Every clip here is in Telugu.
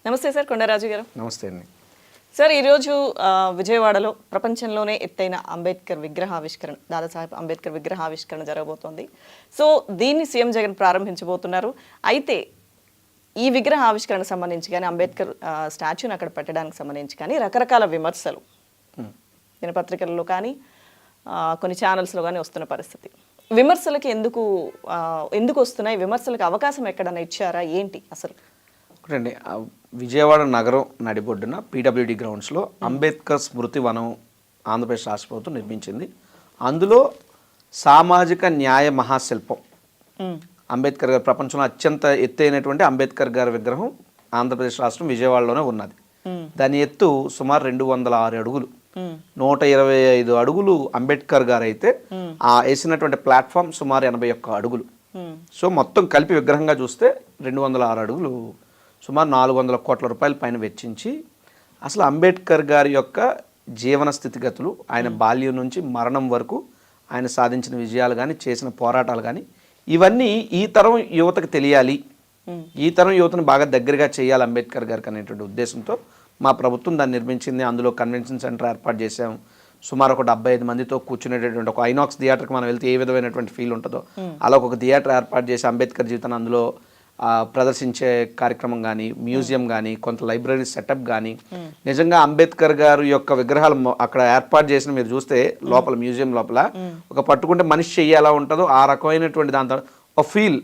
నమస్తే సార్, కొండరాజు గారు. నమస్తే అండి. సార్, ఈరోజు విజయవాడలో ప్రపంచంలోనే ఎత్తైన అంబేద్కర్ విగ్రహావిష్కరణ, దాదాసాహెబ్ అంబేద్కర్ విగ్రహావిష్కరణ జరగబోతోంది. సో దీన్ని సీఎం జగన్ ప్రారంభించబోతున్నారు. అయితే ఈ విగ్రహ ఆవిష్కరణకు సంబంధించి కానీ, అంబేద్కర్ స్టాచ్యూని అక్కడ పెట్టడానికి సంబంధించి కానీ రకరకాల విమర్శలు దినపత్రికల్లో కానీ కొన్ని ఛానల్స్లో కానీ వస్తున్న పరిస్థితి. విమర్శలకి ఎందుకు వస్తున్నాయి? విమర్శలకు అవకాశం ఎక్కడన్నా ఇచ్చారా? ఏంటి అసలు? ఒకటండి, విజయవాడ నగరం నడిబొడ్డున పీడబ్ల్యూడి గ్రౌండ్స్లో అంబేద్కర్ స్మృతి వనం ఆంధ్రప్రదేశ్ రాష్ట్ర ప్రభుత్వం నిర్మించింది. అందులో సామాజిక న్యాయ మహాశిల్పం అంబేద్కర్ గారు, ప్రపంచంలో అత్యంత ఎత్తైనటువంటి అంబేద్కర్ గారి విగ్రహం ఆంధ్రప్రదేశ్ రాష్ట్రం విజయవాడలోనే ఉన్నది. దాని ఎత్తు సుమారు 206 అడుగులు. 125 అడుగులు అంబేద్కర్ గారు అయితే వేసినటువంటి ప్లాట్ఫామ్ సుమారు 81 అడుగులు. సో మొత్తం కలిపి విగ్రహంగా చూస్తే 206 అడుగులు, సుమారు 400 కోట్ల రూపాయల పైన వెచ్చించి అసలు అంబేద్కర్ గారి యొక్క జీవన స్థితిగతులు, ఆయన బాల్యం నుంచి మరణం వరకు ఆయన సాధించిన విజయాలు కానీ, చేసిన పోరాటాలు కానీ, ఇవన్నీ ఈ తరం యువతకు తెలియాలి, ఈ తరం యువతను బాగా దగ్గరగా చేయాలి అంబేద్కర్ గారికి అనేటువంటి ఉద్దేశంతో మా ప్రభుత్వం దాన్ని నిర్మించింది. అందులో కన్వెన్షన్ సెంటర్ ఏర్పాటు చేసాము. సుమారు ఒక 75 మందితో కూర్చునేటటువంటి ఒక ఐనాక్స్ థియేటర్కి మనం వెళ్తే ఏ విధమైనటువంటి ఫీల్ ఉంటుందో అలా ఒక థియేటర్ ఏర్పాటు చేసి అంబేద్కర్ జీవితాన్ని అందులో ప్రదర్శించే కార్యక్రమం కానీ, మ్యూజియం కానీ, కొంత లైబ్రరీ సెటప్ కానీ, నిజంగా అంబేద్కర్ గారు యొక్క విగ్రహాలు అక్కడ ఏర్పాటు చేసిన మీరు చూస్తే లోపల మ్యూజియం లోపల ఒక పట్టుకుంటే మనిషి చెయ్యి ఎలా ఉంటుందో ఆ రకమైనటువంటి దాంతో ఒక ఫీల్,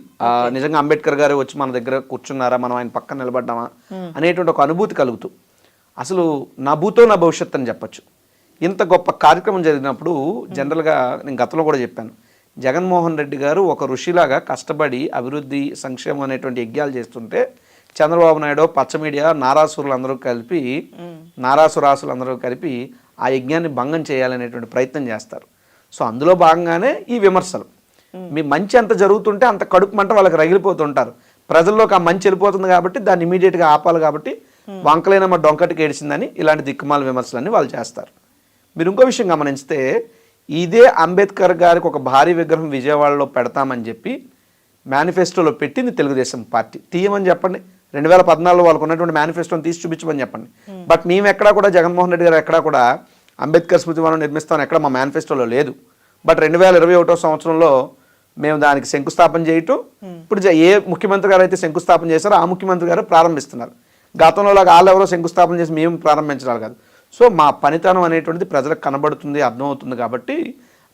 నిజంగా అంబేద్కర్ గారు వచ్చి మన దగ్గర కూర్చున్నారా, మనం ఆయన పక్కన నిలబడ్డామా అనేటువంటి ఒక అనుభూతి కలుగుతూ, అసలు నా భూతో నా భవిష్యత్తు అని చెప్పచ్చు. ఇంత గొప్ప కార్యక్రమం జరిగినప్పుడు జనరల్గా నేను గతంలో కూడా చెప్పాను, జగన్మోహన్ రెడ్డి గారు ఒక ఋషిలాగా కష్టపడి అభివృద్ధి సంక్షేమం అనేటువంటి యజ్ఞాలు చేస్తుంటే చంద్రబాబు నాయుడు, పచ్చ మీడియా, నారాసురులందరూ కలిపి ఆ యజ్ఞాన్ని భంగం చేయాలనేటువంటి ప్రయత్నం చేస్తారు. సో అందులో భాగంగానే ఈ విమర్శలు. మీ మంచి ఎంత జరుగుతుంటే అంత కడుపు మంట వాళ్ళకి రగిలిపోతుంటారు. ప్రజల్లోకి ఆ మంచి వెళ్ళిపోతుంది కాబట్టి దాన్ని ఇమీడియట్గా ఆపాలి కాబట్టి వంకలైన డొంకటికి ఏడిచిందని ఇలాంటి దిక్కుమాల విమర్శలన్నీ వాళ్ళు చేస్తారు. మీరు ఇంకో విషయం గమనిస్తే, ఇదే అంబేద్కర్ గారికి ఒక భారీ విగ్రహం విజయవాడలో పెడతామని చెప్పి మేనిఫెస్టోలో పెట్టింది తెలుగుదేశం పార్టీ. తీయమని చెప్పండి, 2014లో వాళ్ళకు ఉన్నటువంటి మేనిఫెస్టోని తీసి చూపించమని చెప్పండి. బట్ మేము ఎక్కడా కూడా, జగన్మోహన్ రెడ్డి గారు ఎక్కడా కూడా అంబేద్కర్ స్మృతి వనం నిర్మిస్తామని ఎక్కడ మా మేనిఫెస్టోలో లేదు. బట్ 2021వ సంవత్సరంలో మేము దానికి శంకుస్థాపన చేయటం, ఇప్పుడు ఏ ముఖ్యమంత్రి గారు అయితే శంకుస్థాపన చేశారో ఆ ముఖ్యమంత్రి గారు ప్రారంభిస్తున్నారు. గతంలో లాగా వాళ్ళెవరో శంకుస్థాపన చేసి మేము ప్రారంభించడాలు కాదు. సో మా పనితనం అనేటువంటిది ప్రజలకు కనబడుతుంది, అర్థమవుతుంది కాబట్టి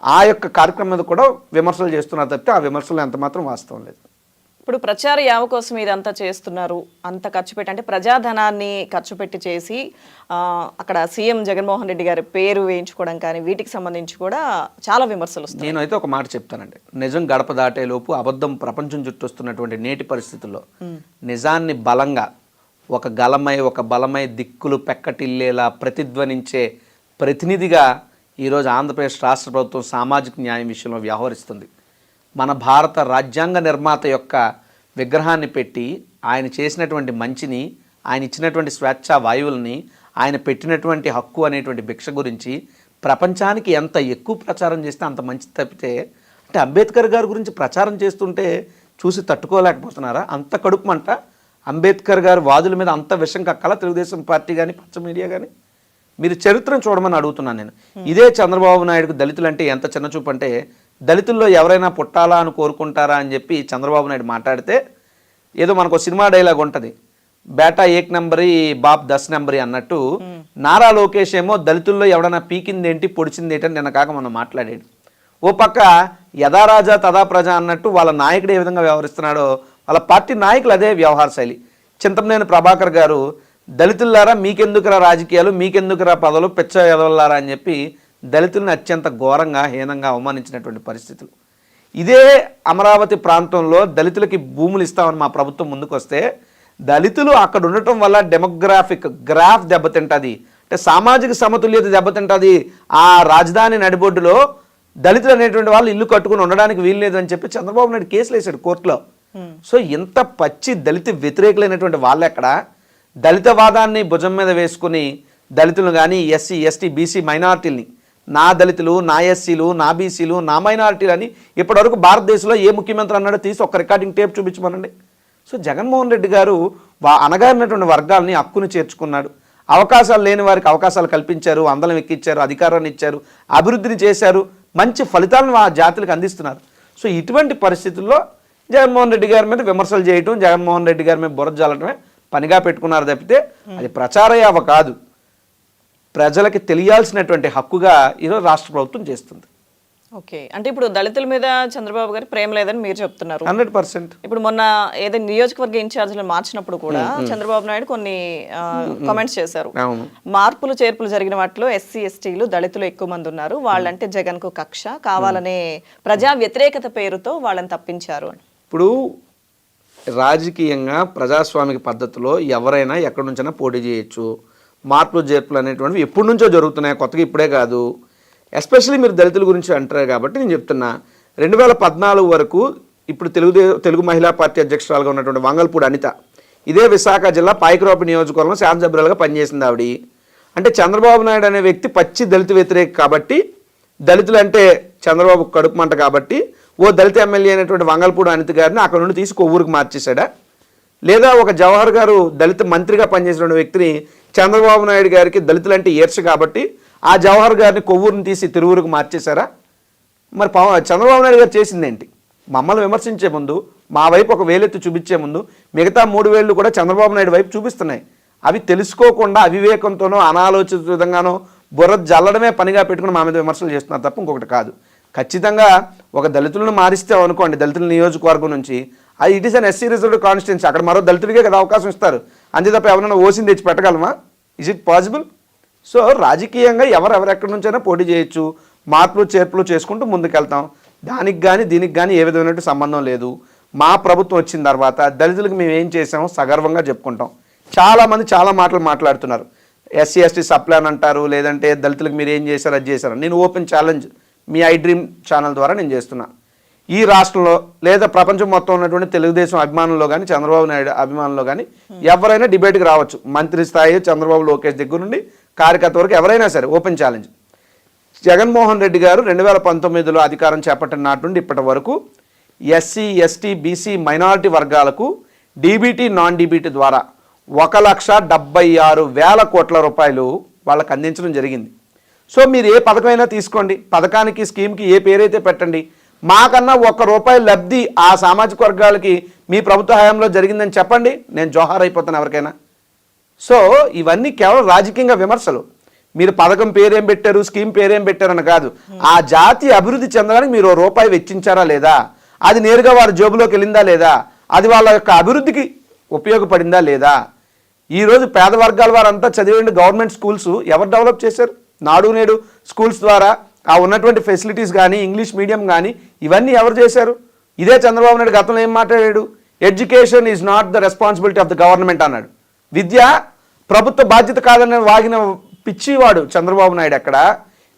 ఆ యొక్క కార్యక్రమం మీద కూడా విమర్శలు చేస్తున్నారు తప్పితే ఆ విమర్శలు ఎంత మాత్రం వాస్తవం లేదు. ఇప్పుడు ప్రచార యావ కోసం ఇదంతా చేస్తున్నారు, అంత ఖర్చు పెట్టి, అంటే ప్రజాధనాన్ని ఖర్చు పెట్టి చేసి అక్కడ సీఎం జగన్మోహన్ రెడ్డి గారి పేరు వేయించుకోవడం కానీ, వీటికి సంబంధించి కూడా చాలా విమర్శలు వస్తాయి. నేనైతే ఒక మాట చెప్తానండి, నిజం గడప దాటేలోపు అబద్ధం ప్రపంచం చుట్టూ వస్తున్నటువంటి నేటి పరిస్థితుల్లో నిజాన్ని బలంగా ఒక బలమై దిక్కులు పెక్కటిల్లేలా ప్రతిధ్వనించే ప్రతినిధిగా ఈరోజు ఆంధ్రప్రదేశ్ రాష్ట్ర ప్రభుత్వం సామాజిక న్యాయం విషయంలో వ్యవహరిస్తుంది. మన భారత రాజ్యాంగ నిర్మాత యొక్క విగ్రహాన్ని పెట్టి ఆయన చేసినటువంటి మంచిని, ఆయన ఇచ్చినటువంటి స్వేచ్ఛా వాయువుల్ని, ఆయన పెట్టినటువంటి హక్కు అనేటువంటి భిక్ష గురించి ప్రపంచానికి ఎంత ఎక్కువ ప్రచారం చేస్తే అంత మంచి తప్పితే, అంటే అంబేద్కర్ గారి గురించి ప్రచారం చేస్తుంటే చూసి తట్టుకోలేకపోతున్నారా? అంత కడుపుమంట అంబేద్కర్ గారి వాదుల మీద అంత విషం కక్కల తెలుగుదేశం పార్టీ కానీ, పచ్చ మీడియా కానీ? మీరు చరిత్రను చూడమని అడుగుతున్నాను నేను. ఇదే చంద్రబాబు నాయుడుకు దళితులు అంటే ఎంత చిన్నచూపు అంటే, దళితుల్లో ఎవరైనా పుట్టాలా అని కోరుకుంటారా అని చెప్పి చంద్రబాబు నాయుడు మాట్లాడితే, ఏదో మనకు సినిమా డైలాగ్ ఉంటుంది, బేటా 1 నంబరి బాప్ 10 నంబరి అన్నట్టు, నారా లోకేష్ ఏమో దళితుల్లో ఎవడన్నా పీకిందేంటి పొడిచిందేంటి అని నిన్న కాక మనం మాట్లాడాడు. ఓ పక్క యథారాజా తదా ప్రజ అన్నట్టు వాళ్ళ నాయకుడు ఏ విధంగా వ్యవహరిస్తున్నాడో వాళ్ళ పార్టీ నాయకులు అదే వ్యవహార శైలి. చింతమనేని ప్రభాకర్ గారు, దళితులారా మీకెందుకురా రాజకీయాలు, మీకెందుకురా పదవులు, పిచ్చ ఎదవల్లారా అని చెప్పి దళితుల్ని అత్యంత ఘోరంగా, హీనంగా అవమానించినటువంటి పరిస్థితులు. ఇదే అమరావతి ప్రాంతంలో దళితులకి భూములు ఇస్తామని మా ప్రభుత్వం ముందుకు వస్తే, దళితులు అక్కడ ఉండటం వల్ల డెమోగ్రాఫిక్ గ్రాఫ్ దెబ్బతింటుంది, అంటే సామాజిక సమతుల్యత దెబ్బతింటుంది. ఆ రాజధాని నడిబొడ్డులో దళితులు అనేటువంటి వాళ్ళు ఇల్లు కట్టుకుని ఉండడానికి వీల్లేదు అని చెప్పి చంద్రబాబు నాయుడు కేసులు వేశాడు కోర్టులో. సో ఇంత పచ్చి దళిత వ్యతిరేకులైనటువంటి వాళ్ళు ఎక్కడ దళితవాదాన్ని భుజం మీద వేసుకుని దళితులు కానీ, ఎస్సీ, ఎస్టీ, బీసీ మైనారిటీలని, నా దళితులు, నా ఎస్సీలు, నా బీసీలు, నా మైనారిటీలు అని ఇప్పటివరకు భారతదేశంలో ఏ ముఖ్యమంత్రి అన్నాడో తీసి ఒక రికార్డింగ్ టేప్ చూపించమనండి. సో జగన్మోహన్ రెడ్డి గారు అణగారినటువంటి వర్గాల్ని హక్కును చేర్చుకున్నాడు. అవకాశాలు లేని వారికి అవకాశాలు కల్పించారు, అందలం ఎక్కించారు, అధికారాన్ని ఇచ్చారు, అభివృద్ధిని చేశారు, మంచి ఫలితాలను ఆ జాతులకు అందిస్తున్నారు. సో ఇటువంటి పరిస్థితుల్లో జగన్మోహన్ రెడ్డి గారి మీద విమర్శలు చేయటం, జగన్మోహన్ రెడ్డి గారి మీద బురద జల్లటమే పనిగా పెట్టుకున్నారు తప్పితే అది ప్రచార యావ కాదు. ప్రజలకి తెలియాల్సినటువంటి హక్కుగా ఈరోజు రాష్ట్ర ప్రభుత్వం చేస్తుంది. ఓకే, అంటే ఇప్పుడు దళితుల మీద చంద్రబాబు గారి ప్రేమ లేదని మీరు చెప్తున్నారు. 100%. ఇప్పుడు మొన్న ఏదైనా నియోజకవర్గ ఇన్ఛార్జీలు మార్చినప్పుడు కూడా చంద్రబాబు నాయుడు కొన్ని కామెంట్స్ చేశారు. మార్పులు చేర్పులు జరిగిన వాటిలో ఎస్సీ ఎస్టీలు దళితులు ఎక్కువ మంది ఉన్నారు, వాళ్ళంటే జగన్ కు కక్ష, కావాలనే ప్రజా వ్యతిరేకత పేరుతో వాళ్ళని తప్పించారు అని. ఇప్పుడు రాజకీయంగా ప్రజాస్వామిక పద్ధతిలో ఎవరైనా ఎక్కడి నుంచైనా పోటీ చేయొచ్చు. మార్పులు చేర్పులు అనేటువంటివి ఎప్పటి నుంచో జరుగుతున్నాయి, కొత్తగా ఇప్పుడే కాదు. ఎస్పెషల్లీ మీరు దళితుల గురించి అంటారు కాబట్టి నేను చెప్తున్నా, 2014 వరకు ఇప్పుడు తెలుగు మహిళా పార్టీ అధ్యక్షురాలుగా ఉన్నటువంటి వంగల్పూడి అనిత ఇదే విశాఖ జిల్లా పాయకరాపు నియోజకవర్గంలో శాసనసభ్యులుగా పనిచేసింది ఆవిడ. అంటే చంద్రబాబు నాయుడు అనే వ్యక్తి పచ్చి దళిత వ్యతిరేక కాబట్టి, దళితులు అంటే చంద్రబాబు కడుపు మంట కాబట్టి ఓ దళిత ఎమ్మెల్యే అయినటువంటి వంగల్పూడి అనిత గారిని అక్కడ నుండి తీసి కొవ్వూరుకు మార్చేశాడా? లేదా ఒక జవహర్ గారు దళిత మంత్రిగా పనిచేసిన వ్యక్తిని చంద్రబాబు నాయుడు గారికి దళితులు అంటే ఈర్ష కాబట్టి ఆ జవహర్ గారిని కొవ్వూరుని తీసి తిరువురుకు మార్చేశారా? మరి చంద్రబాబు నాయుడు గారు చేసిందేంటి? మమ్మల్ని విమర్శించే ముందు, మా వైపు ఒక వేలెత్తి చూపించే ముందు మిగతా 3 వేళ్ళు కూడా చంద్రబాబు నాయుడు వైపు చూపిస్తున్నాయి. అవి తెలుసుకోకుండా అవివేకంతోనో అనాలోచిత విధంగానో బుర్ర జల్లడమే పనిగా పెట్టుకుని మా మీద విమర్శలు చేస్తున్నారు తప్ప ఇంకొకటి కాదు. ఖచ్చితంగా ఒక దళితులను మారిస్తే అనుకోండి, దళితుల నియోజకవర్గం నుంచి, అది it is an SC reserved constituency, అక్కడ మరో దళితుడికే కదా అవకాశం ఇస్తారు. అంతే తప్ప ఎవరైనా ఓసిని తెచ్చి పెట్టగలమా? Is it possible? సో రాజకీయంగా ఎవరెక్కడి నుంచైనా పోటీ చేయొచ్చు, మార్పులు చేర్పులు చేసుకుంటూ ముందుకెళ్తాం. దానికి కానీ దీనికి కానీ ఏ విధమైన సంబంధం లేదు. మా ప్రభుత్వం వచ్చిన తర్వాత దళితులకు మేము ఏం చేసామో సగర్వంగా చెప్పుకుంటాం. చాలామంది చాలా మాటలు మాట్లాడుతున్నారు. ఎస్సీ ఎస్టీ సప్లాన్ అంటారు, లేదంటే దళితులకు మీరు ఏం చేశారు అది చేశారు. నేను open challenge me I dream channel ద్వారా నేను చేస్తున్నా. ఈ రాష్ట్రంలో లేదా ప్రపంచం మొత్తం ఉన్నటువంటి తెలుగుదేశం అభిమానుల్లో కానీ చంద్రబాబు నాయుడు అభిమానుల్లో కానీ ఎవరైనా డిబేట్కి రావచ్చు. మంత్రి స్థాయి చంద్రబాబు లోకేష్ దగ్గర నుండి కార్యకర్త వరకు ఎవరైనా సరే ఓపెన్ ఛాలెంజ్. జగన్మోహన్ రెడ్డి గారు 2019లో అధికారం చేపట్టిన నాటి నుండి ఇప్పటి వరకు ఎస్సీ ఎస్టీ బీసీ మైనారిటీ వర్గాలకు డీబీటీ నాన్ డీబీటీ ద్వారా 1,76,000 కోట్ల రూపాయలు వాళ్ళకు అందించడం జరిగింది. సో మీరు ఏ పథకమైనా తీసుకోండి, పథకానికి స్కీమ్కి ఏ పేరైతే పెట్టండి, మాకన్నా ₹1 లబ్ధి ఆ సామాజిక వర్గాలకి మీ ప్రభుత్వ హయాంలో జరిగిందని చెప్పండి, నేను జోహార్ అయిపోతాను ఎవరికైనా. సో ఇవన్నీ కేవలం రాజకీయంగా విమర్శలు. మీరు పథకం పేరేం పెట్టారు, స్కీమ్ పేరేం పెట్టారని కాదు, ఆ జాతి అభివృద్ధి చెందడానికి మీరు ₹1 వెచ్చించారా లేదా, అది నేరుగా వారి జోబులోకి వెళ్ళిందా లేదా, అది వాళ్ళ యొక్క అభివృద్ధికి ఉపయోగపడిందా లేదా. ఈరోజు పేద వర్గాల వారంతా చదివేండి గవర్నమెంట్ స్కూల్స్ ఎవరు డెవలప్ చేశారు? నాడు నేడు స్కూల్స్ ద్వారా ఆ ఉన్నటువంటి ఫెసిలిటీస్ కానీ ఇంగ్లీష్ మీడియం కానీ ఇవన్నీ ఎవరు చేశారు? ఇదే చంద్రబాబు నాయుడు గతంలో ఏం మాట్లాడాడు? Education is not the responsibility of the government అన్నాడు. విద్య ప్రభుత్వ బాధ్యత కాదని వాగిన పిచ్చివాడు చంద్రబాబు నాయుడు. అక్కడ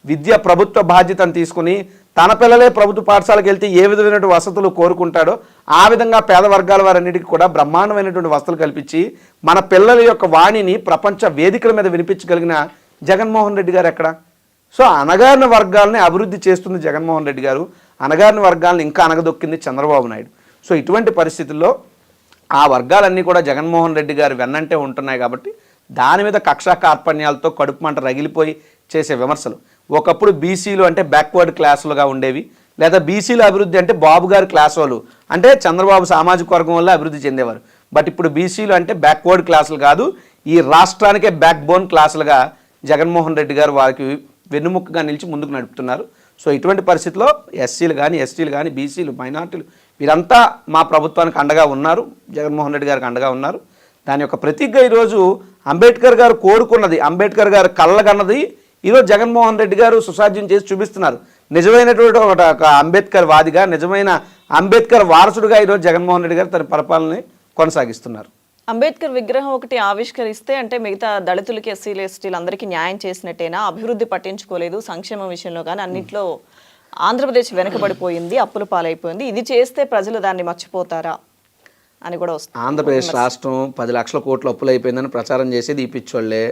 విద్య ప్రభుత్వ బాధ్యతను తీసుకుని తన పిల్లలే ప్రభుత్వ పాఠశాలకు వెళ్తే ఏ విధమైనటువంటి వసతులు కోరుకుంటాడో ఆ విధంగా పేద వర్గాల వారన్నిటికీ కూడా బ్రహ్మాండమైనటువంటి వసతులు కల్పించి మన పిల్లల యొక్క వాణిని ప్రపంచ వేదికల మీద వినిపించగలిగిన జగన్మోహన్ రెడ్డి గారు ఎక్కడ? సో అణగారిన వర్గాలని అభివృద్ధి చేస్తుంది జగన్మోహన్ రెడ్డి గారు, అణగారిన వర్గాలను ఇంకా అణగదొక్కింది చంద్రబాబు నాయుడు. సో ఇటువంటి పరిస్థితుల్లో ఆ వర్గాలన్నీ కూడా జగన్మోహన్ రెడ్డి గారు వెన్నంటే ఉంటున్నాయి కాబట్టి దాని మీద కక్షా కార్పణ్యాలతో కడుపు మంట రగిలిపోయి చేసే విమర్శలు. ఒకప్పుడు బీసీలు అంటే బ్యాక్వర్డ్ క్లాసులుగా ఉండేవి, లేదా బీసీల అభివృద్ధి అంటే బాబు గారి క్లాస్ వాళ్ళు అంటే చంద్రబాబు సామాజిక వర్గం వల్ల అభివృద్ధి చెందేవారు. బట్ ఇప్పుడు బీసీలు అంటే బ్యాక్వర్డ్ క్లాసులు కాదు, ఈ రాష్ట్రానికే బ్యాక్ బోన్ క్లాసులుగా జగన్మోహన్ రెడ్డి గారు వారికి వెన్నుముక్కగా నిలిచి ముందుకు నడుపుతున్నారు. సో ఇటువంటి పరిస్థితిలో ఎస్సీలు కానీ ఎస్టీలు కానీ బీసీలు మైనార్టీలు వీరంతా మా ప్రభుత్వానికి అండగా ఉన్నారు, జగన్మోహన్ రెడ్డి గారికి అండగా ఉన్నారు. దాని యొక్క ప్రతీకగా ఈరోజు అంబేద్కర్ గారు కోరుకున్నది, అంబేద్కర్ గారు కళ్ళగన్నది ఈరోజు జగన్మోహన్ రెడ్డి గారు సుసాధ్యం చేసి చూపిస్తున్నారు. నిజమైనటువంటి ఒక అంబేద్కర్ వాదిగా, నిజమైన అంబేద్కర్ వారసుడిగా ఈరోజు జగన్మోహన్ రెడ్డి గారు తన పరిపాలనని కొనసాగిస్తున్నారు. అంబేద్కర్ విగ్రహం ఒకటి ఆవిష్కరిస్తే అంటే మిగతా దళితులకి ఎస్సీలు ఎస్టీలు అందరికీ న్యాయం చేసినట్టేనా? అభివృద్ధి పట్టించుకోలేదు, సంక్షేమం విషయంలో కానీ అన్నింటిలో ఆంధ్రప్రదేశ్ వెనకబడిపోయింది, అప్పుల పాలైపోయింది, ఇది చేస్తే ప్రజలు దాన్ని మర్చిపోతారా అని కూడా వస్తుంది. ఆంధ్రప్రదేశ్ రాష్ట్రం 10 లక్షల కోట్లు అప్పులు అయిపోయిందని ప్రచారం చేసేది ఈ పిచ్చోళ్లే.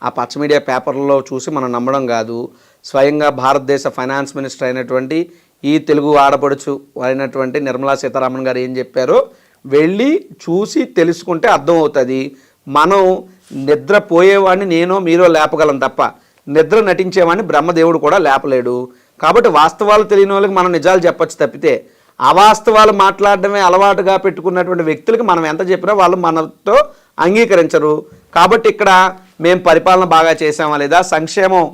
ఆ పచ్చ మీడియా పేపర్లో చూసి మనం నమ్మడం కాదు. స్వయంగా భారతదేశ ఫైనాన్స్ మినిస్టర్ అయినటువంటి ఈ తెలుగు ఆడపడుచు అయినటువంటి నిర్మలా సీతారామన్ గారు ఏం చెప్పారో వెళ్ళి చూసి తెలుసుకుంటే అర్థమవుతుంది. మనం నిద్రపోయేవాడిని నేనో మీరో లేపగలం తప్ప నిద్ర నటించేవాడిని బ్రహ్మదేవుడు కూడా లేపలేడు. కాబట్టి వాస్తవాలు తెలియని వాళ్ళకి మనం నిజాలు చెప్పచ్చు తప్పితే అవాస్తవాలు మాట్లాడడమే అలవాటుగా పెట్టుకున్నటువంటి వ్యక్తులకి మనం ఎంత చెప్పినా వాళ్ళు మనతో అంగీకరించరు. కాబట్టి ఇక్కడ మేము పరిపాలన బాగా చేసామా లేదా, సంక్షేమం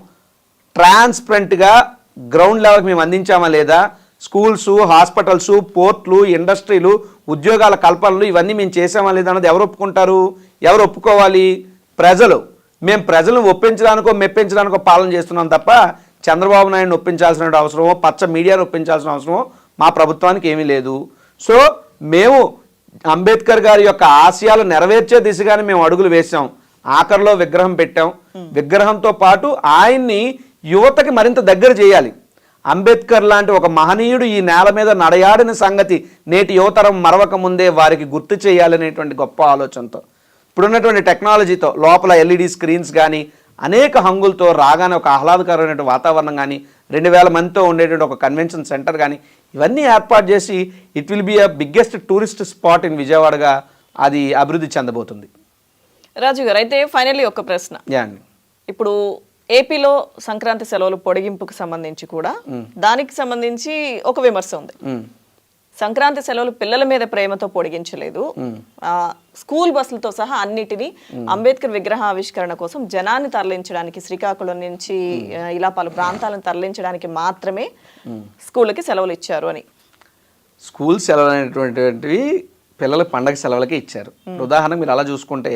ట్రాన్స్పరెంట్గా గ్రౌండ్ లెవెల్కి మేము అందించామా లేదా, స్కూల్స్, హాస్పిటల్స్, పోర్ట్లు, ఇండస్ట్రీలు, ఉద్యోగాల కల్పనలు ఇవన్నీ మేము చేసామా లేదా అన్నది ఎవరు ఒప్పుకుంటారు, ఎవరు ఒప్పుకోవాలి? ప్రజలు. మేము ప్రజలను ఒప్పించడానికో మెప్పించడానికో పాలన చేస్తున్నాం తప్ప చంద్రబాబు నాయుడుని ఒప్పించాల్సిన అవసరమో పచ్చ మీడియాను ఒప్పించాల్సిన అవసరమో మా ప్రభుత్వానికి ఏమీ లేదు. సో మేము అంబేద్కర్ గారి యొక్క ఆశయాలు నెరవేర్చే దిశగానే మేము అడుగులు వేసాం. ఆఖరిలో విగ్రహం పెట్టాం. విగ్రహంతో పాటు ఆయన్ని యువతకి మరింత దగ్గర చేయాలి. అంబేద్కర్ లాంటి ఒక మహనీయుడు ఈ నేల మీద నడయాడిన సంగతి నేటి యువతరం మరవక ముందే వారికి గుర్తు చేయాలనేటువంటి గొప్ప ఆలోచనతో ఇప్పుడున్నటువంటి టెక్నాలజీతో లోపల ఎల్ఈడి స్క్రీన్స్ కానీ అనేక హంగులతో రాగానే ఒక ఆహ్లాదకరమైన వాతావరణం కానీ 2000 మందితో ఉండేటువంటి ఒక కన్వెన్షన్ సెంటర్ కానీ ఇవన్నీ ఏర్పాటు చేసి it will be a biggest tourist spot in విజయవాడగా అది అభివృద్ధి చెందబోతుంది. రాజు గారు, అయితే ఫైనల్లీ ఒక ప్రశ్న. ఇప్పుడు ఏపీలో సంక్రాంతి సెలవులు పొడిగింపుకు సంబంధించి కూడా దానికి సంబంధించి ఒక విమర్శ ఉంది. సంక్రాంతి సెలవులు పిల్లల మీద ప్రేమతో పొడిగించలేదు, స్కూల్ బస్సులతో సహా అన్నిటినీ అంబేద్కర్ విగ్రహావిష్కరణ కోసం జనాన్ని తరలించడానికి శ్రీకాకుళం నుంచి ఇలా పలు ప్రాంతాలను తరలించడానికి మాత్రమే స్కూళ్ళకి సెలవులు ఇచ్చారు అని. స్కూల్ సెలవులు అనేటువంటివి పిల్లల పండగ సెలవులకి ఇచ్చారు. ఉదాహరణకు మీరు అలా చూసుకుంటే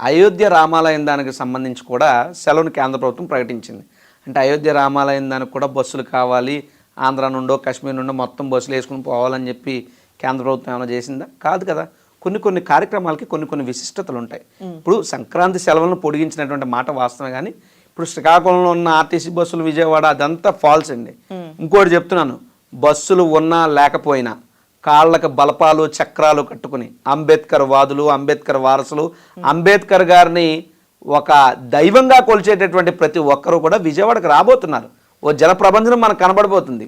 అయోధ్య రామాలయం దానికి సంబంధించి కూడా సెలవును కేంద్ర ప్రభుత్వం ప్రకటించింది. అంటే అయోధ్య రామాలయం దానికి కూడా బస్సులు కావాలి, ఆంధ్ర నుండో కాశ్మీర్ నుండో మొత్తం బస్సులు వేసుకుని పోవాలని చెప్పి కేంద్ర ప్రభుత్వం ఏమైనా చేసిందా? కాదు కదా. కొన్ని కార్యక్రమాలకి కొన్ని విశిష్టతలు ఉంటాయి. ఇప్పుడు సంక్రాంతి సెలవులను పొడిగించినటువంటి మాట వాస్తవమే, కానీ ఇప్పుడు శ్రీకాకుళంలో ఉన్న ఆర్టీసీ బస్సులు విజయవాడ అదంతా ఫాల్స్ అండి. ఇంకోటి చెప్తున్నాను, బస్సులు ఉన్నా లేకపోయినా కాళ్ళకు బలపాలు చక్రాలు కట్టుకుని అంబేద్కర్ వాదులు, అంబేద్కర్ వారసులు, అంబేద్కర్ గారిని ఒక దైవంగా కొలిచేటటువంటి ప్రతి ఒక్కరూ కూడా విజయవాడకు రాబోతున్నారు. ఓ జల ప్రభంజనం మనకు కనబడబోతుంది.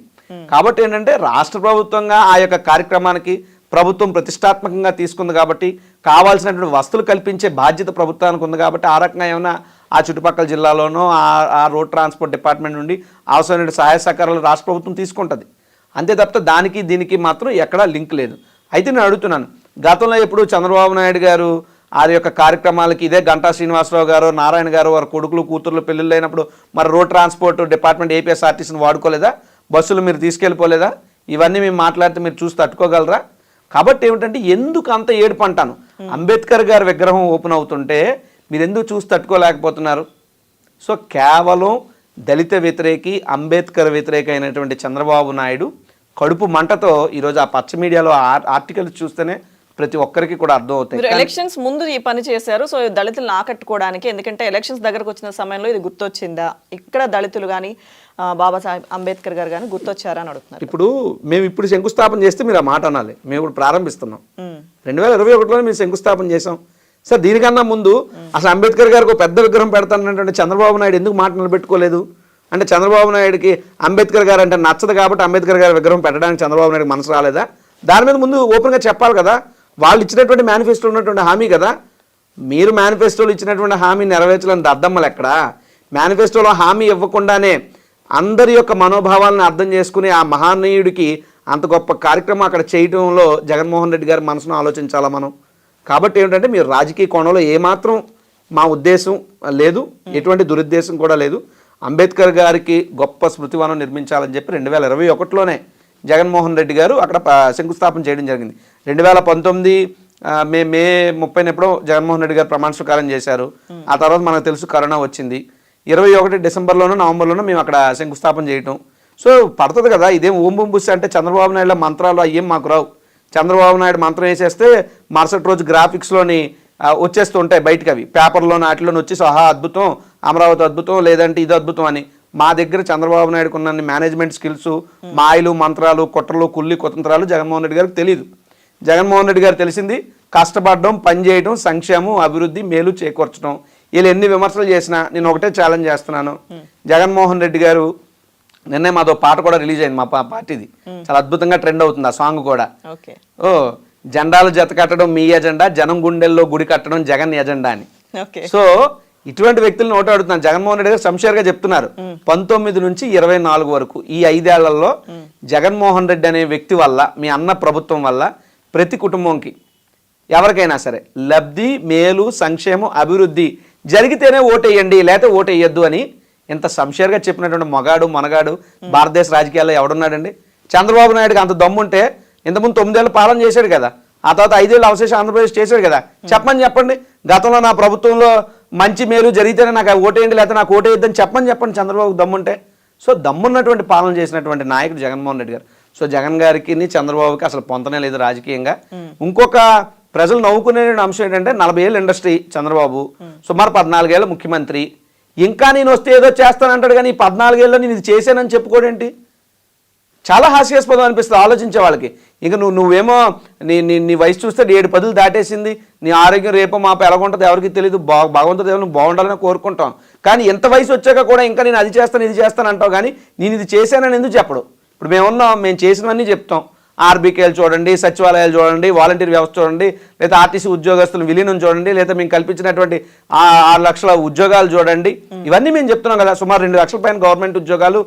కాబట్టి ఏంటంటే రాష్ట్ర ప్రభుత్వంగా ఆ యొక్క కార్యక్రమానికి ప్రభుత్వం ప్రతిష్టాత్మకంగా తీసుకుంది కాబట్టి కావాల్సినటువంటి వస్తువులు కల్పించే బాధ్యత ప్రభుత్వానికి ఉంది కాబట్టి ఆ రకంగా ఏమైనా ఆ చుట్టుపక్కల జిల్లాలోనో ఆ రోడ్ ట్రాన్స్పోర్ట్ డిపార్ట్మెంట్ నుండి అవసరమైన సహాయ సహకారాలు రాష్ట్ర ప్రభుత్వం తీసుకుంటుంది. అంతే తప్ప దానికి దీనికి మాత్రం ఎక్కడా లింక్ లేదు. అయితే నేను అడుగుతున్నాను, గతంలో ఎప్పుడు చంద్రబాబు నాయుడు గారు ఆ యొక్క కార్యక్రమాలకి ఇదే గంటా శ్రీనివాసరావు గారు, నారాయణ గారు వారి కొడుకులు కూతుర్లు పెళ్ళిళ్ళు అయినప్పుడు మరి రోడ్ ట్రాన్స్పోర్ట్ డిపార్ట్మెంట్ ఏపీఎస్ఆర్టీసీని వాడుకోలేదా? బస్సులు మీరు తీసుకెళ్ళిపోలేదా? ఇవన్నీ మేము మాట్లాడితే మీరు చూసి తట్టుకోగలరా? కాబట్టి ఏమిటంటే ఎందుకు అంత ఏడుపు అంటాను, అంబేద్కర్ గారి విగ్రహం ఓపెన్ అవుతుంటే మీరు ఎందుకు చూసి తట్టుకోలేకపోతున్నారు? సో కేవలం దళిత వ్యతిరేకి, అంబేద్కర్ వ్యతిరేక అయినటువంటి చంద్రబాబు నాయుడు కడుపు మంటతో ఈరోజు ఆ పచ్చ మీడియాలో ఆర్టికల్స్ చూస్తేనే ప్రతి ఒక్కరికి కూడా అర్థం అవుతాయి. ఎలక్షన్స్ ముందు ఈ పని చేశారు, సో దళితులను ఆకట్టుకోవడానికి. ఎందుకంటే ఎలక్షన్స్ దగ్గరకు వచ్చిన సమయంలో ఇది గుర్తొచ్చిందా, ఇక్కడ దళితులు కానీ బాబాసాహెబ్ అంబేద్కర్ గారు కానీ గుర్తొచ్చారా అని అడుగుతున్నారు. మేము ఇప్పుడు శంకుస్థాపన చేస్తే మీరు ఆ మాట అనాలి. మేము ఇప్పుడు ప్రారంభిస్తున్నాం. 2021లోనే మేము శంకుస్థాపన చేసాం. సార్ దీనికన్నా ముందు అసలు అంబేద్కర్ గారికి ఒక పెద్ద విగ్రహం పెడతానంటే చంద్రబాబు నాయుడు ఎందుకు మాట నిలబెట్టుకోలేదు? అంటే చంద్రబాబు నాయుడుకి అంబేద్కర్ గారు అంటే నచ్చదు కాబట్టి అంబేద్కర్ గారి విగ్రహం పెట్టడానికి చంద్రబాబు నాయుడుకి మనసు రాలేదా? దాని మీద ముందు ఓపెన్గా చెప్పాలి కదా. వాళ్ళు ఇచ్చినటువంటి మేనిఫెస్టోలో ఉన్నటువంటి హామీ కదా. మీరు మేనిఫెస్టోలో ఇచ్చినటువంటి హామీ నెరవేర్చలేని దద్దమ్మలు ఎక్కడా? మేనిఫెస్టోలో హామీ ఇవ్వకుండానే అందరి యొక్క మనోభావాలను అర్థం చేసుకుని ఆ మహనీయుడికి అంత గొప్ప కార్యక్రమం అక్కడ చేయడంలో జగన్మోహన్ రెడ్డి గారి మనసును ఆలోచించాలా మనం. కాబట్టి ఏమిటంటే మీరు రాజకీయ కోణంలో ఏమాత్రం మా ఉద్దేశం లేదు, ఎటువంటి దురుద్దేశం కూడా లేదు. అంబేద్కర్ గారికి గొప్ప స్మృతివనం నిర్మించాలని చెప్పి 2021లోనే జగన్మోహన్ రెడ్డి గారు అక్కడ శంకుస్థాపన చేయడం జరిగింది. 2019 మే 30 ఎప్పుడో జగన్మోహన్ రెడ్డి గారు ప్రమాణ స్వీకారం చేశారు. ఆ తర్వాత మనకు తెలుసు కరోనా వచ్చింది. 21 డిసెంబర్లోనో నవంబర్లోనో మేము అక్కడ శంకుస్థాపన చేయటం. సో పడుతుంది కదా. ఇదేం ఓం బుంబుస్ అంటే చంద్రబాబు నాయుడులో మంత్రాలు అయ్యేం మాకు రావు. చంద్రబాబు నాయుడు మంత్రం వేసేస్తే మరుసటి రోజు గ్రాఫిక్స్లోని వచ్చేస్తూ ఉంటాయి బయటకు, అవి పేపర్లో వాటిలోని వచ్చి సహా అద్భుతం, అమరావతి అద్భుతం, లేదంటే ఇది అద్భుతం అని. మా దగ్గర చంద్రబాబు నాయుడుకు ఉన్న మేనేజ్మెంట్ స్కిల్స్, మాయలు మంత్రాలు కుట్రలు కుల్లి కుతంత్రాలు జగన్మోహన్ రెడ్డి గారికి తెలియదు. జగన్మోహన్ రెడ్డి గారు తెలిసింది కష్టపడడం, పనిచేయడం, సంక్షేమం, అభివృద్ధి, మేలు చేకూర్చడం. వీళ్ళు ఎన్ని విమర్శలు చేసినా నేను ఒకటే ఛాలెంజ్ చేస్తున్నాను. జగన్మోహన్ రెడ్డి గారు నిన్నే మాతో పాట కూడా రిలీజ్ అయింది, మా పార్టీది, చాలా అద్భుతంగా ట్రెండ్ అవుతుంది ఆ సాంగ్ కూడా. జెండాలు జత కట్టడం మీ ఎజెండా, జనం గుండెల్లో గుడి కట్టడం జగన్ ఎజెండా అని. ఓకే. సో ఇటువంటి వ్యక్తులను నోట అడుగుతున్నాను. జగన్మోహన్ రెడ్డి గారు సంషేర్గా చెప్తున్నారు 19 నుంచి 24 వరకు ఈ 5 ఏళ్లలో జగన్మోహన్ రెడ్డి అనే వ్యక్తి వల్ల, మీ అన్న ప్రభుత్వం వల్ల ప్రతి కుటుంబంకి ఎవరికైనా సరే లబ్ధి, మేలు, సంక్షేమం, అభివృద్ధి జరిగితేనే ఓటేయండి, లేకపోతే ఓటేయద్దు అని ఇంత సంషేర్గా చెప్పినటువంటి మగాడు మనగాడు భారతదేశ రాజకీయాల్లో ఎవడున్నాడండి? చంద్రబాబు నాయుడుకి అంత దమ్ముంటే ఇంతకుముందు 9 ఏళ్ళు పాలన చేశాడు కదా, ఆ తర్వాత 5 ఏళ్ళు అవశేషం ఆంధ్రప్రదేశ్ చేశాడు కదా. చెప్పండి గతంలో నా ప్రభుత్వంలో మంచి మేలు జరిగితేనే నాకు ఓటేయండి, లేకపోతే నాకు ఓటేయద్దని చెప్పండి చంద్రబాబు దమ్ముంటే. సో దమ్మున్నటువంటి పాలన చేసినటువంటి నాయకుడు జగన్మోహన్ రెడ్డి గారు. సో జగన్ గారికి చంద్రబాబుకి అసలు పొంతనే లేదు రాజకీయంగా. ఇంకొక ప్రజలు నవ్వుకునే అంశం ఏంటంటే 40 ఏళ్ళు ఇండస్ట్రీ చంద్రబాబు, సుమారు 14 ఏళ్ళ ముఖ్యమంత్రి. ఇంకా నేను వస్తే ఏదో చేస్తానంటాడు కానీ ఈ 14 ఏళ్ళలో నేను ఇది చేశానని చెప్పుకోడేంటి? చాలా హాస్యాస్పదం అనిపిస్తుంది ఆలోచించే వాళ్ళకి. ఇంకా నువ్వేమో నీ వయసు చూస్తే 7-10 దాటేసింది, నీ ఆరోగ్యం రేపో మాపో ఎలాగుంటుంది ఎవరికి తెలియదు, భగవంతుడు దేవుని బాగుండాలని కోరుకుంటాం. కానీ ఎంత వయసు వచ్చాక కూడా ఇంకా నేను అది చేస్తాను ఇది చేస్తాను అంటావు, కానీ నేను ఇది చేశానని ఎందుకు చెప్పడు? ఇప్పుడు మేము చేసినవన్నీ చెప్తాం. ఆర్బీకేలు చూడండి, సచివాలయాలు చూడండి, వాలంటీర్ వ్యవస్థ చూడండి, లేదా ఆర్టీసీ ఉద్యోగస్తులు విలీనం చూడండి, లేదా మేము కల్పించినటువంటి 6 లక్షల ఉద్యోగాలు చూడండి. ఇవన్నీ మేము చెప్తున్నాం కదా. సుమారు 2 లక్షల పైన గవర్నమెంట్ ఉద్యోగాలు,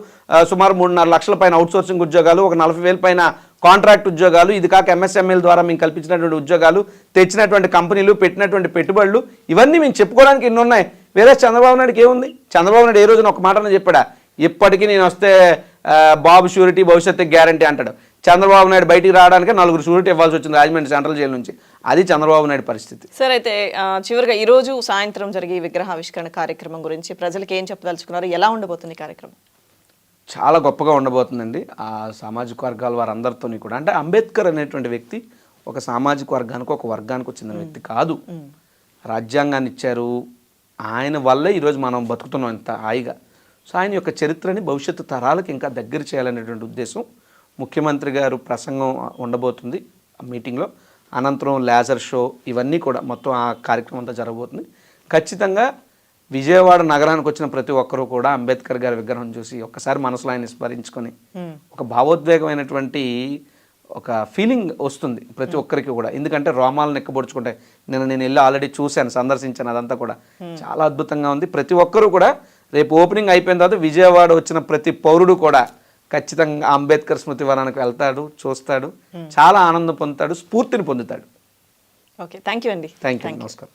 సుమారు 3.5 లక్షల పైన అవుట్సోర్సింగ్ ఉద్యోగాలు, ఒక 40,000 పైన కాంట్రాక్ట్ ఉద్యోగాలు, ఇది కాక ఎంఎస్ఎంఈల ద్వారా మేము కల్పించినటువంటి ఉద్యోగాలు, తెచ్చినటువంటి కంపెనీలు, పెట్టినటువంటి పెట్టుబడులు, ఇవన్నీ మేము చెప్పుకోవడానికి ఎన్ని ఉన్నాయి. వేరే చంద్రబాబు నాయుడుకి ఏముంది? చంద్రబాబు నాయుడు ఏ రోజున ఒక మాటనే చెప్పాడా, ఇప్పటికీ నేను వస్తే బాబు షూరిటీ భవిష్యత్తుకి గ్యారంటీ అంటాడు. చంద్రబాబు నాయుడు బయటికి రావడానికి 4 షూరిటీ ఇవ్వాల్సి వచ్చింది రాజమండ్రి సెంట్రల్ జైలు నుంచి. అది చంద్రబాబు నాయుడు పరిస్థితి. సార్, అయితే చివరిగా ఈరోజు సాయంత్రం జరిగే విగ్రహావిష్కరణ కార్యక్రమం గురించి ప్రజలకు ఏం చెప్పదలుచుకున్నారు? ఎలా ఉండబోతుంది కార్యక్రమం? చాలా గొప్పగా ఉండబోతుందండి. ఆ సామాజిక వర్గాల వారందరితో కూడా, అంటే అంబేద్కర్ అనేటువంటి వ్యక్తి ఒక సామాజిక వర్గానికి, ఒక వర్గానికి చెందిన వ్యక్తి కాదు. రాజ్యాంగాన్ని ఇచ్చారు, ఆయన వల్లే ఈరోజు మనం బతుకుతున్నాం ఇంత హాయిగా. సో ఆయన యొక్క చరిత్రని భవిష్యత్తు తరాలకు ఇంకా దగ్గర చేయాలనేటువంటి ఉద్దేశం ముఖ్యమంత్రి గారు ప్రసంగం ఉండబోతుంది ఆ మీటింగ్లో. అనంతరం లేజర్ షో, ఇవన్నీ కూడా మొత్తం ఆ కార్యక్రమం అంతా జరగబోతుంది. ఖచ్చితంగా విజయవాడ నగరానికి వచ్చిన ప్రతి ఒక్కరూ కూడా అంబేద్కర్ గారి విగ్రహం చూసి ఒక్కసారి మనసులో ఆయన స్మరించుకొని ఒక భావోద్వేగమైనటువంటి ఒక ఫీలింగ్ వస్తుంది ప్రతి ఒక్కరికి కూడా. ఎందుకంటే రోమాలు నెక్కబొడుచుకుంటాయి. నేను వెళ్ళి ఆల్రెడీ చూశాను, సందర్శించాను, అదంతా కూడా చాలా అద్భుతంగా ఉంది. ప్రతి ఒక్కరూ కూడా రేపు ఓపెనింగ్ అయిపోయిన తర్వాత విజయవాడ వచ్చిన ప్రతి పౌరుడు కూడా ఖచ్చితంగా అంబేద్కర్ స్మృతి వనానికి వెళ్తాడు, చూస్తాడు, చాలా ఆనందం పొందుతాడు, స్ఫూర్తిని పొందుతాడు. ఓకే, థ్యాంక్ యూ అండి. థ్యాంక్ యూ, నమస్కారం.